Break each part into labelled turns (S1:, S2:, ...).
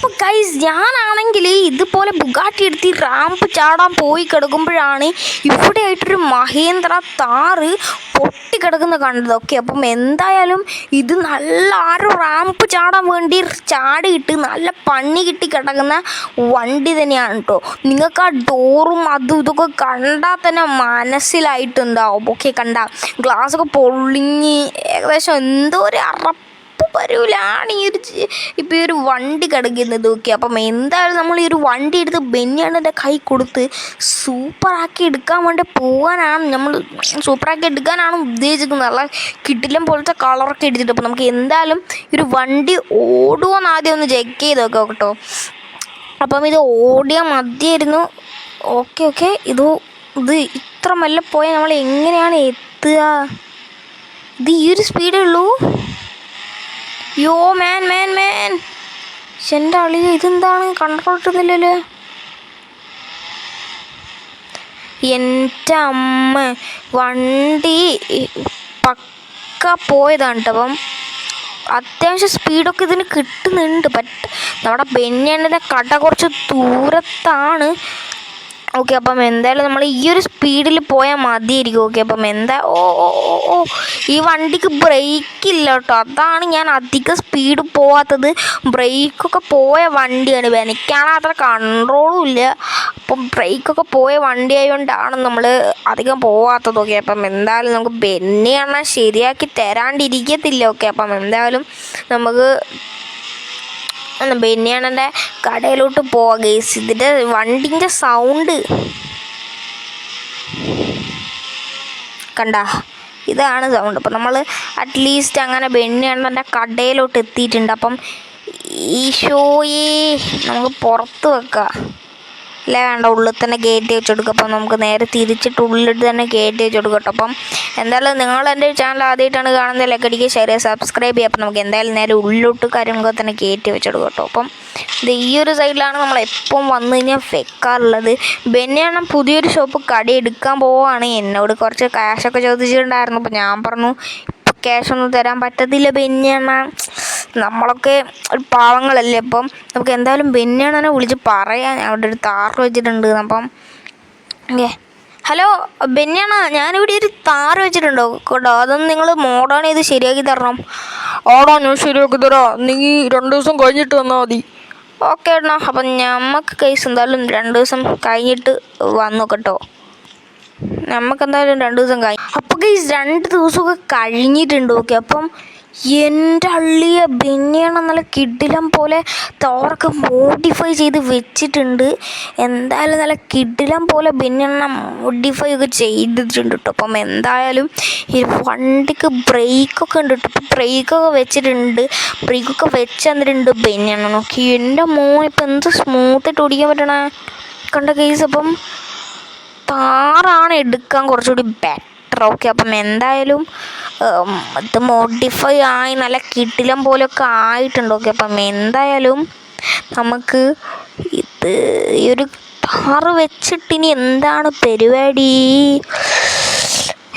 S1: അപ്പോൾ ഗൈസ് ഞാനാണെങ്കിൽ ഇതുപോലെ ബുഗാട്ടി എടുത്ത് റാമ്പ് ചാടാൻ പോയി കിടക്കുമ്പോഴാണ് ഇവിടെ ആയിട്ടൊരു മഹേന്ദ്ര താറ് പൊട്ടിക്കിടക്കുന്ന കണ്ടത്. ഓക്കെ, അപ്പം എന്തായാലും ഇത് നല്ല ആരോ റാമ്പ് ചാടാൻ വേണ്ടി ചാടിയിട്ട് നല്ല പണി കിട്ടി കിടക്കുന്ന വണ്ടി തന്നെയാണ് കേട്ടോ. നിങ്ങൾക്ക് ആ ഡോറും അതും ഇതൊക്കെ കണ്ടാൽ തന്നെ മനസ്സിലായിട്ടുണ്ടാവും. ഓക്കെ, കണ്ട ഗ്ലാസ്സൊക്കെ പൊളിഞ്ഞ് ഏകദേശം എന്തോ ഒരു വരൂലാണ് ഇപ്പോൾ ഈ ഒരു വണ്ടി കിടക്കുന്നത്. ഓക്കെ, അപ്പം എന്തായാലും നമ്മൾ ഈ ഒരു വണ്ടി എടുത്ത് ബെന്യാണൻ്റെ കൈ കൊടുത്ത് സൂപ്പറാക്കി എടുക്കാൻ വേണ്ടി പോകാനാണ് നമ്മൾ സൂപ്പറാക്കി എടുക്കാനാണ് ഉദ്ദേശിക്കുന്നത്. നല്ല കിടിലം പോലത്തെ കളറൊക്കെ എടുത്തിട്ട് അപ്പോൾ നമുക്ക് എന്തായാലും ഈ ഒരു വണ്ടി ഓടുമോയെന്ന് ആദ്യം ഒന്ന് ചെക്ക് ചെയ്ത് നോക്കാം കേട്ടോ. അപ്പം ഇത് ഓടിയാൽ മതിയായിരുന്നു. ഓക്കെ ഇത് ഇത്ര മെല്ലെ പോയാൽ നമ്മൾ എങ്ങനെയാണ് എത്തുക? ഇത് ഈ ഒരു സ്പീഡേ ഉള്ളൂ. യോ മാൻ എൻ്റെ അളി ഇതെന്താണ് കൺട്രോൾ കിട്ടുന്നില്ലല്ലോ. എൻ്റെ അമ്മ വണ്ടി പക്ക പോയതാണ് കേട്ടോ. അപ്പം അത്യാവശ്യം സ്പീഡൊക്കെ ഇതിന് കിട്ടുന്നുണ്ട്. നമ്മുടെ ബെന്യാണൻ്റെ കട കുറച്ച് ദൂരത്താണ്. ഓക്കെ, അപ്പം എന്തായാലും നമ്മൾ ഈ ഒരു സ്പീഡിൽ പോയാൽ മതിയായിരിക്കും. ഓക്കെ, അപ്പം ഈ വണ്ടിക്ക് ബ്രേക്കില്ല കേട്ടോ. അതാണ് ഞാൻ അധികം സ്പീഡ് പോവാത്തത്. ബ്രേക്കൊക്കെ പോയ വണ്ടിയാണ്. എനിക്കാണ് അത്ര കൺട്രോളും ഇല്ല. അപ്പം ബ്രേക്കൊക്കെ പോയ വണ്ടി ആയതുകൊണ്ടാണ് നമ്മൾ അധികം പോവാത്തത്. ഓക്കെ, അപ്പം എന്തായാലും നമുക്ക് ബെന്യാണ ശരിയാക്കി തരാണ്ടിരിക്കത്തില്ല. ഓക്കെ, അപ്പം എന്തായാലും നമുക്ക് ബെന്യാണൻ്റെ കടയിലോട്ട് പോവാം ഗൈസ്. ഇതിൻ്റെ വണ്ടിൻ്റെ സൗണ്ട് കണ്ട, ഇതാണ് സൗണ്ട്. അപ്പം നമ്മൾ അറ്റ്ലീസ്റ്റ് അങ്ങനെ ബെന്യാണൻ്റെ കടയിലോട്ട് എത്തിയിട്ടുണ്ട്. അപ്പം ഈശോയെ നമുക്ക് പുറത്ത് വെക്കാം അല്ലേ, വേണ്ട ഉള്ളിൽ തന്നെ കയറ്റി വെച്ച് കൊടുക്കുക. അപ്പം നമുക്ക് നേരെ തിരിച്ചിട്ട് ഉള്ളിലിട്ട് തന്നെ കയറ്റി വെച്ച് കൊടുക്കും കേട്ടോ. അപ്പം എന്തായാലും നിങ്ങൾ എൻ്റെ ചാനൽ ആദ്യമായിട്ടാണ് കാണുന്നത്, ലൈക്ക് അടിക്കുക, ഷെയർ ചെയ്യുക, സബ്സ്ക്രൈബ് ചെയ്യുക. അപ്പം നമുക്ക് എന്തായാലും നേരെ ഉള്ളിലോട്ട് കാര്യങ്ങളൊക്കെ തന്നെ കയറ്റി വെച്ച് കൊടുക്കും കേട്ടോ. അപ്പം ഇത് ഈ ഒരു സൈഡിലാണ് നമ്മൾ എപ്പം വന്നു കഴിഞ്ഞാൽ വെക്കാറുള്ളത്. ബെന്യാണ പുതിയൊരു ഷോപ്പ് കട എടുക്കാൻ പോവുകയാണ്. എന്നോട് കുറച്ച് ക്യാഷൊക്കെ ചോദിച്ചിട്ടുണ്ടായിരുന്നു. അപ്പം ഞാൻ പറഞ്ഞു ഇപ്പം ക്യാഷൊന്നും തരാൻ പറ്റത്തില്ല ബെന്യാണ, നമ്മളൊക്കെ ഒരു പാവങ്ങളല്ലേ. അപ്പം നമുക്ക് എന്തായാലും ബെന്യാണനെ വിളിച്ച് പറയാൻ അവിടെ ഒരു താറ് വെച്ചിട്ടുണ്ട്. അപ്പം ഹലോ ബെന്യാണ, ഞാനിവിടെ ഒരു താറ് വെച്ചിട്ടുണ്ടോ കേട്ടോ, അതൊന്ന് നിങ്ങൾ മോഡേൺ ചെയ്ത് ശരിയാക്കി തരണം.
S2: ആടാ ഞാൻ ശരിയാക്കി തരാം, നീ 2 ദിവസം കഴിഞ്ഞിട്ട് വന്നാൽ മതി.
S1: ഓക്കെ ഏട്ടാ, അപ്പം നമുക്ക് കേസ് എന്തായാലും 2 ദിവസം കഴിഞ്ഞിട്ട് വന്നു കേട്ടോ. നമുക്കെന്തായാലും 2 ദിവസം കഴിഞ്ഞു. അപ്പോൾ കേസ് 2 ദിവസമൊക്കെ കഴിഞ്ഞിട്ടുണ്ട്. ഓക്കെ, അപ്പം എൻ്റെ അള്ളിയ ബെന്യാണ നല്ല കിടിലം പോലെ തോറൊക്കെ മോഡിഫൈ ചെയ്ത് വെച്ചിട്ടുണ്ട്. എന്തായാലും നല്ല കിടിലം പോലെ ബെന്യാണ മോഡിഫൈ ഒക്കെ ചെയ്തിട്ടുണ്ട് കേട്ടോ. അപ്പം എന്തായാലും ഈ വണ്ടിക്ക് ബ്രേക്കൊക്കെ ഉണ്ട് കേട്ടോ. അപ്പം ബ്രേക്കൊക്കെ വെച്ചിട്ടുണ്ട്, ബ്രേക്കൊക്കെ വെച്ച് തന്നിട്ടുണ്ട് ബെന്യാണ. നോക്കി എൻ്റെ മോൻ ഇപ്പം എന്ത് സ്മൂത്തായിട്ട് ഓടിക്കാൻ പറ്റണേ കണ്ട കേസ്. അപ്പം താറാണ് എടുക്കാൻ കുറച്ചുകൂടി ബെറ്റർ. ഓക്കെ, അപ്പം എന്തായാലും ഇത് മോഡിഫൈ ആയി നല്ല കിടിലം പോലെയൊക്കെ ആയിട്ടുണ്ട്. ഓക്കെ, അപ്പം എന്തായാലും നമുക്ക് ഇത് ഈ ഒരു താറ് വെച്ചിട്ടിനി എന്താണ് പരിപാടി?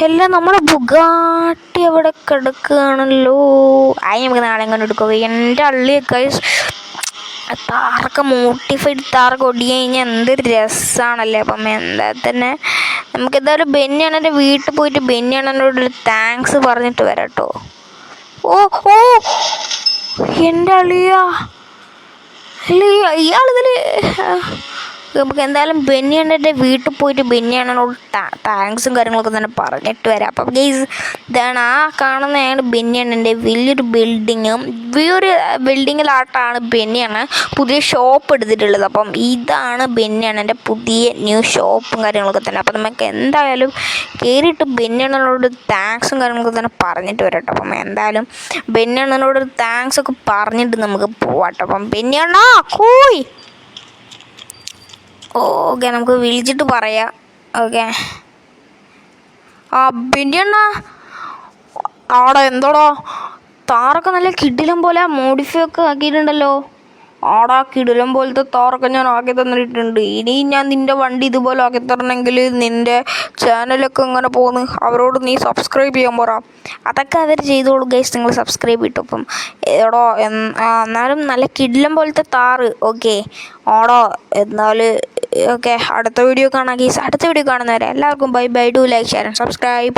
S1: എല്ലാം നമ്മുടെ ബുഗാട്ടി അവിടെ കിടക്കുകയാണല്ലോ. അതിന് നമുക്ക് നാളെ കൊണ്ട് എടുക്കുക. എൻ്റെ അള്ളിയൊക്കെ താറൊക്കെ മോഡിഫൈഡ് താറൊക്കെ ഓടി കഴിഞ്ഞാൽ എന്തൊരു രസമാണല്ലേ. അപ്പം എന്താ തന്നെ നമുക്ക് എന്തായാലും ബെന്യാണൻ്റെ വീട്ടിൽ പോയിട്ട് ബെന്യാണനോടൊരു താങ്ക്സ് പറഞ്ഞിട്ട് വരാം കേട്ടോ. ഓ എൻ്റെ അളിയാ ഇയാളിതിൽ നമുക്ക് എന്തായാലും ബെന്യാണൻ്റെ വീട്ടിൽ പോയിട്ട് ബെന്യാണനോട് താങ്ക്സും കാര്യങ്ങളൊക്കെ തന്നെ പറഞ്ഞിട്ട് വരാം. അപ്പം ഗൈസ് ഇതാണ് ആ കാണുന്നതാണ് ബെന്യാണൻ്റെ വലിയൊരു ബിൽഡിങ്ങും. ഈ ഒരു ബിൽഡിങ്ങിലായിട്ടാണ് ബെന്യാണ പുതിയ ഷോപ്പ് എടുത്തിട്ടുള്ളത്. അപ്പം ഇതാണ് ബെന്യാണൻ്റെ പുതിയ ന്യൂ ഷോപ്പും കാര്യങ്ങളൊക്കെ തന്നെ. അപ്പം നമുക്ക് എന്തായാലും കയറിയിട്ട് ബെന്യാണനോട് താങ്ക്സും കാര്യങ്ങളൊക്കെ തന്നെ പറഞ്ഞിട്ട് വരാം കേട്ടോ. അപ്പം എന്തായാലും ബെന്യാണനോട് താങ്ക്സ് ഒക്കെ പറഞ്ഞിട്ട് നമുക്ക് പോവാം കേട്ടോ. അപ്പം ബെന്യാണ കൂയ്. ഓക്കെ, നമുക്ക് വിളിച്ചിട്ട് പറയാം. ഓക്കെ,
S2: ആ ബെന്യാണ ആടാ, എന്തോടാ?
S1: താറൊക്കെ നല്ല കിടിലം പോലെ മോഡിഫൈ ഒക്കെ ആക്കിയിട്ടുണ്ടല്ലോ. ആടാ കിടിലം പോലത്തെ താറൊക്കെ ഞാൻ ആക്കി തന്നിട്ടുണ്ട്. ഇനി ഞാൻ നിൻ്റെ വണ്ടി ഇതുപോലെ ആക്കി തരണമെങ്കിൽ നിൻ്റെ ചാനലൊക്കെ ഇങ്ങനെ പോകുന്നു അവരോട് നീ സബ്സ്ക്രൈബ് ചെയ്യാൻ പറ. അതൊക്കെ അവർ ചെയ്തോളൂ ഗൈസ്, നിങ്ങൾ സബ്സ്ക്രൈബ് ചെയ്തു. അപ്പം എടോ എന്നാലും നല്ല കിടിലം പോലത്തെ താറ്. ഓക്കെ ആടോ എന്നാൽ ഓക്കെ അടുത്ത വീഡിയോ കാണാം ഗൈസ്. അടുത്ത വീഡിയോ കാണുന്നവരെ എല്ലാവർക്കും bye bye. Do like share and subscribe.